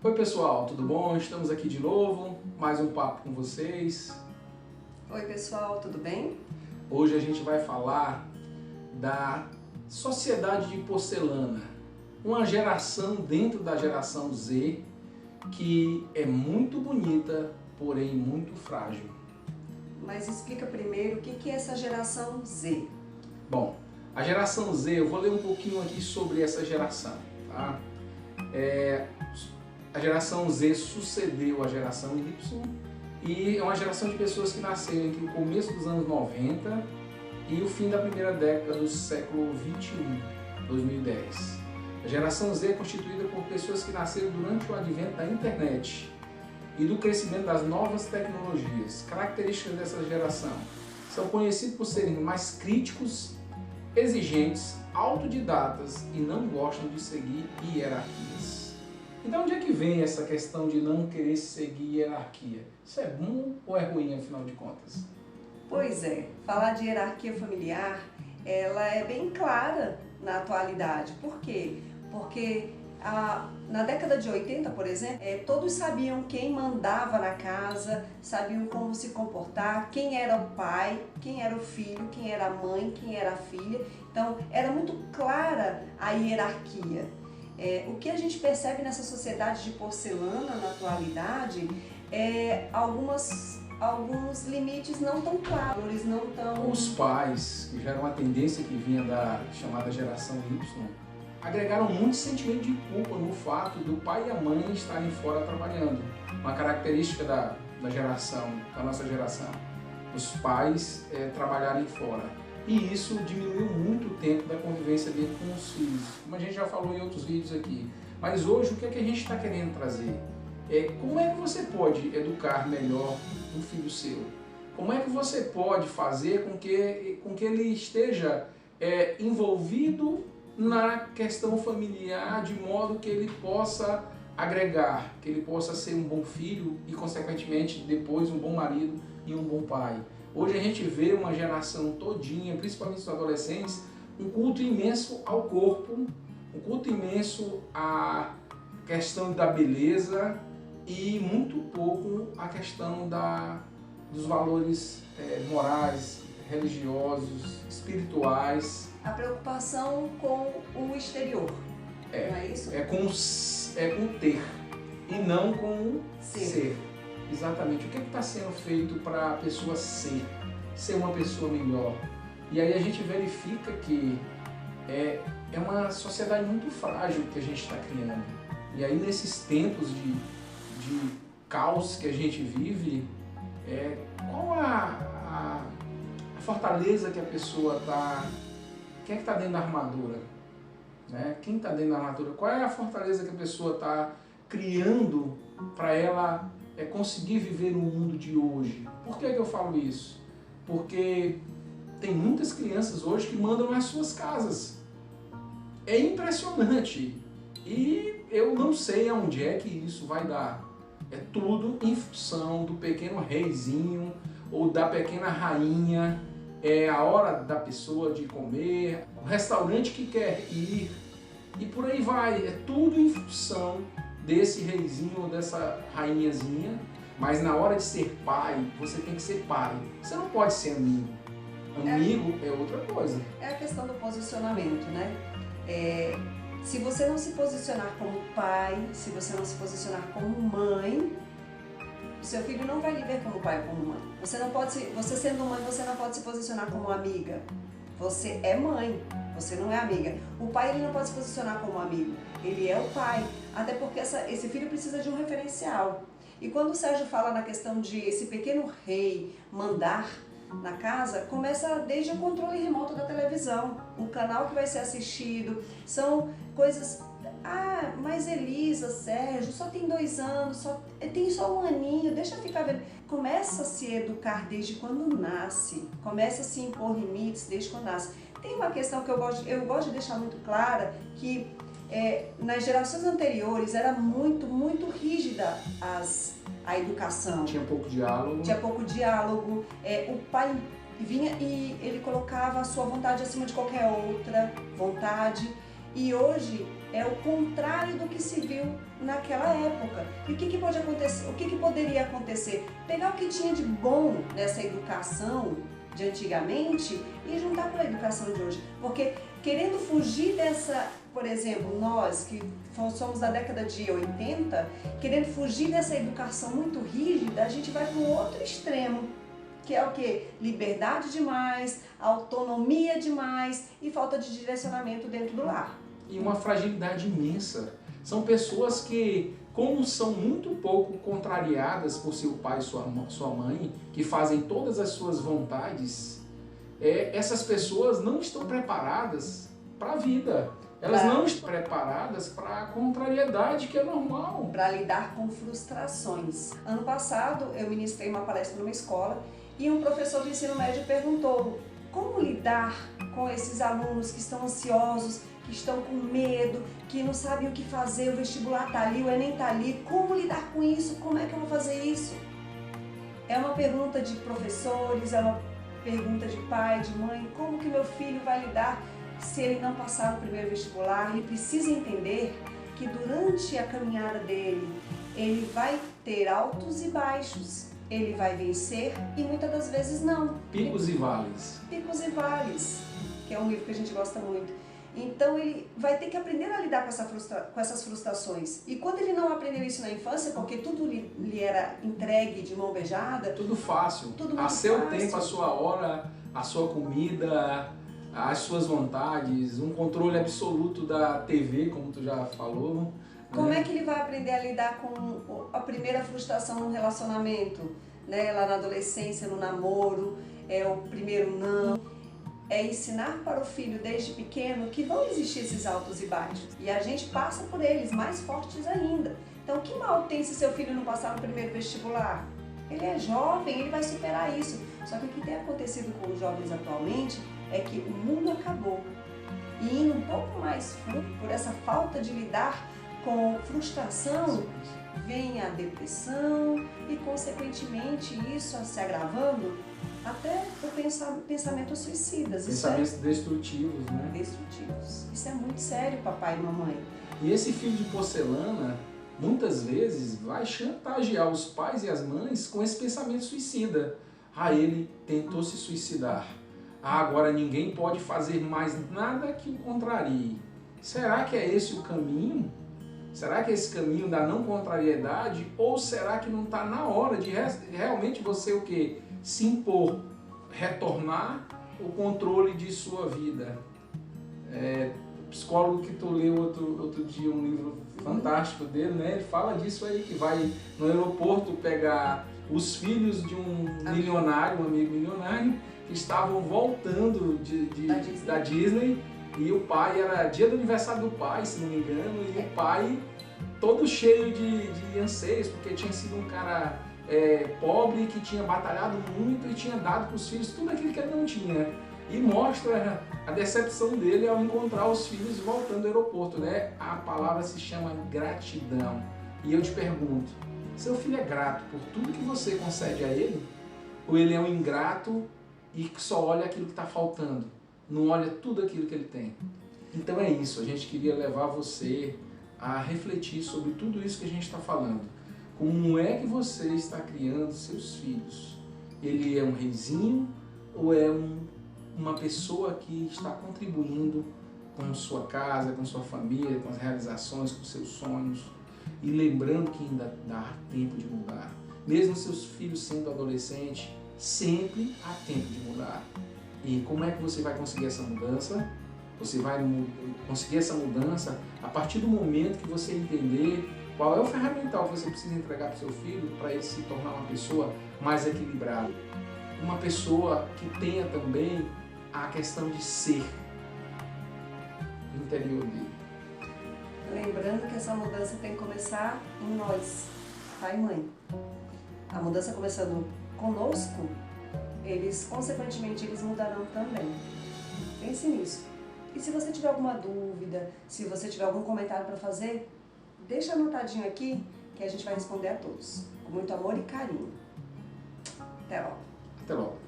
Oi pessoal, tudo bom? Estamos aqui de novo, mais um papo com vocês. Oi pessoal, tudo bem? Hoje a gente vai falar da sociedade de porcelana, uma geração dentro da geração Z que é muito bonita, porém muito frágil. Mas explica primeiro o que é essa geração Z. Bom, a geração Z, eu vou ler um pouquinho aqui sobre essa geração, tá? A geração Z sucedeu a geração Y e é uma geração de pessoas que nasceram entre o começo dos anos 90 e o fim da primeira década do século 21, 2010. A geração Z é constituída por pessoas que nasceram durante o advento da internet e do crescimento das novas tecnologias. Características dessa geração são conhecidos por serem mais críticos, exigentes, autodidatas e não gostam de seguir hierarquias. Então, onde é que vem essa questão de não querer seguir hierarquia? Isso é bom ou é ruim, afinal de contas? Pois é, falar de hierarquia familiar, ela é bem clara na atualidade. Por quê? Porque na década de 80, por exemplo, todos sabiam quem mandava na casa, sabiam como se comportar, quem era o pai, quem era o filho, quem era a mãe, quem era a filha. Então, era muito clara a hierarquia. O que a gente percebe nessa sociedade de porcelana na atualidade é alguns limites não tão claros, não tão... Os pais, que já era uma tendência que vinha da chamada geração Y, agregaram muito sentimento de culpa no fato do pai e a mãe estarem fora trabalhando. Uma característica da nossa geração, os pais trabalharem fora. E isso diminuiu muito o tempo da convivência dele com os filhos, como a gente já falou em outros vídeos aqui. Mas hoje o que é que a gente está querendo trazer? Como é que você pode educar melhor um filho seu? Como é que você pode fazer com que ele esteja envolvido na questão familiar, de modo que ele possa agregar, que ele possa ser um bom filho e, consequentemente, depois um bom marido e um bom pai. Hoje a gente vê uma geração todinha, principalmente os adolescentes, um culto imenso ao corpo, um culto imenso à questão da beleza e muito pouco a questão dos valores morais, religiosos, espirituais. A preocupação com o exterior, não é isso? É com ter e não com ser. Exatamente. O que está sendo feito para a pessoa ser uma pessoa melhor? E aí a gente verifica que é uma sociedade muito frágil que a gente está criando. E aí nesses tempos de caos que a gente vive, qual a fortaleza que a pessoa está... Quem é que está dentro da armadura? Né? Quem está dentro da armadura? Qual é a fortaleza que a pessoa está criando para ela conseguir viver no mundo de hoje? Por que eu falo isso? Porque tem muitas crianças hoje que mandam nas suas casas. É impressionante. E eu não sei aonde é que isso vai dar. É tudo em função do pequeno reizinho ou da pequena rainha. É a hora da pessoa de comer, o restaurante que quer ir e por aí vai. É tudo em função desse reizinho ou dessa rainhazinha. Mas na hora de ser pai, você tem que ser pai. Você não pode ser amigo. Amigo é outra coisa. É a questão do posicionamento, né? Se você não se posicionar como pai, se você não se posicionar como mãe, o seu filho não vai lhe ver como pai ou como mãe. Você sendo mãe, você não pode se posicionar como amiga. Você é mãe, você não é amiga. O pai ele não pode se posicionar como amigo, ele é o pai. Até porque esse filho precisa de um referencial. E quando o Sérgio fala na questão de esse pequeno rei mandar na casa, começa desde o controle remoto da televisão, o canal que vai ser assistido, são coisas... mas Elisa, Sérgio, só tem 2 anos, tem só 1 aninho, deixa eu ficar vendo. Começa a se educar desde quando nasce, começa a se impor limites desde quando nasce. Tem uma questão que eu gosto de deixar muito clara, que nas gerações anteriores era muito, muito rígida a educação. Tinha pouco diálogo. O pai vinha e ele colocava a sua vontade acima de qualquer outra vontade. E hoje é o contrário do que se viu naquela época. E o que pode acontecer? O que poderia acontecer? Pegar o que tinha de bom nessa educação de antigamente e juntar com a educação de hoje. Porque querendo fugir dessa, por exemplo, nós que somos da década de 80, querendo fugir dessa educação muito rígida, a gente vai para um outro extremo, que é o quê? Liberdade demais, autonomia demais e falta de direcionamento dentro do lar. E uma fragilidade imensa. São pessoas que, como são muito pouco contrariadas por seu pai e sua mãe, que fazem todas as suas vontades, essas pessoas não estão preparadas para a vida. Elas não estão preparadas para a contrariedade, que é normal. Para lidar com frustrações. Ano passado, eu ministrei uma palestra numa escola e um professor do ensino médio perguntou como lidar com esses alunos que estão ansiosos, que estão com medo, que não sabem o que fazer, o vestibular está ali, o Enem está ali, como lidar com isso, como é que eu vou fazer isso? É uma pergunta de professores, é uma pergunta de pai, de mãe, como que meu filho vai lidar se ele não passar no primeiro vestibular? Ele precisa entender que durante a caminhada dele, ele vai ter altos e baixos, ele vai vencer e muitas das vezes não. Picos e vales. Picos e vales, que é um livro que a gente gosta muito. Então ele vai ter que aprender a lidar com essas frustrações. E quando ele não aprendeu isso na infância, porque tudo lhe era entregue de mão beijada... Tudo fácil. Tudo a seu fácil. tempo, a sua hora, a sua comida, as suas vontades, um controle absoluto da TV, como tu já falou. Como é que ele vai aprender a lidar com a primeira frustração no relacionamento? Né? Lá na adolescência, no namoro, o primeiro não. É ensinar para o filho desde pequeno que vão existir esses altos e baixos. E a gente passa por eles, mais fortes ainda. Então, que mal tem se seu filho não passar no primeiro vestibular? Ele é jovem, ele vai superar isso. Só que o que tem acontecido com os jovens atualmente é que o mundo acabou. E indo um pouco mais fundo, por essa falta de lidar com frustração, vem a depressão e, consequentemente, isso se agravando até o pensamento suicidas. Pensamentos destrutivos, né? Destrutivos. Isso é muito sério, papai e mamãe. E esse filho de porcelana, muitas vezes, vai chantagear os pais e as mães com esse pensamento suicida. Ah, ele tentou se suicidar. Ah, agora ninguém pode fazer mais nada que o contrarie. Será que é esse o caminho? Será que é esse caminho da não contrariedade? Ou será que não está na hora de realmente você o quê? Se impor, retornar o controle de sua vida? O psicólogo que tu leu outro dia um livro fantástico dele, né? Ele fala disso aí, que vai no aeroporto pegar os filhos de um milionário, um amigo milionário, que estavam voltando da Disney. E o pai, era dia do aniversário do pai, se não me engano, e o pai todo cheio de anseios, porque tinha sido um cara pobre, que tinha batalhado muito e tinha dado para os filhos tudo aquilo que ele não tinha. E mostra a decepção dele ao encontrar os filhos voltando do aeroporto, né? A palavra se chama gratidão. E eu te pergunto, seu filho é grato por tudo que você concede a ele? Ou ele é um ingrato e só olha aquilo que está faltando? Não olha tudo aquilo que ele tem. Então é isso, a gente queria levar você a refletir sobre tudo isso que a gente está falando. Como é que você está criando seus filhos? Ele é um reizinho ou é uma pessoa que está contribuindo com sua casa, com sua família, com as realizações, com seus sonhos? E lembrando que ainda dá tempo de mudar. Mesmo seus filhos sendo adolescentes, sempre há tempo de mudar. E como é que você vai conseguir essa mudança? Você vai conseguir essa mudança a partir do momento que você entender qual é o ferramental que você precisa entregar para o seu filho para ele se tornar uma pessoa mais equilibrada. Uma pessoa que tenha também a questão de ser no interior dele. Lembrando que essa mudança tem que começar em nós, pai e mãe. A mudança começando conosco, consequentemente, eles mudarão também. Pense nisso. E se você tiver alguma dúvida, se você tiver algum comentário para fazer, deixa anotadinho aqui que a gente vai responder a todos. Com muito amor e carinho. Até logo. Até logo.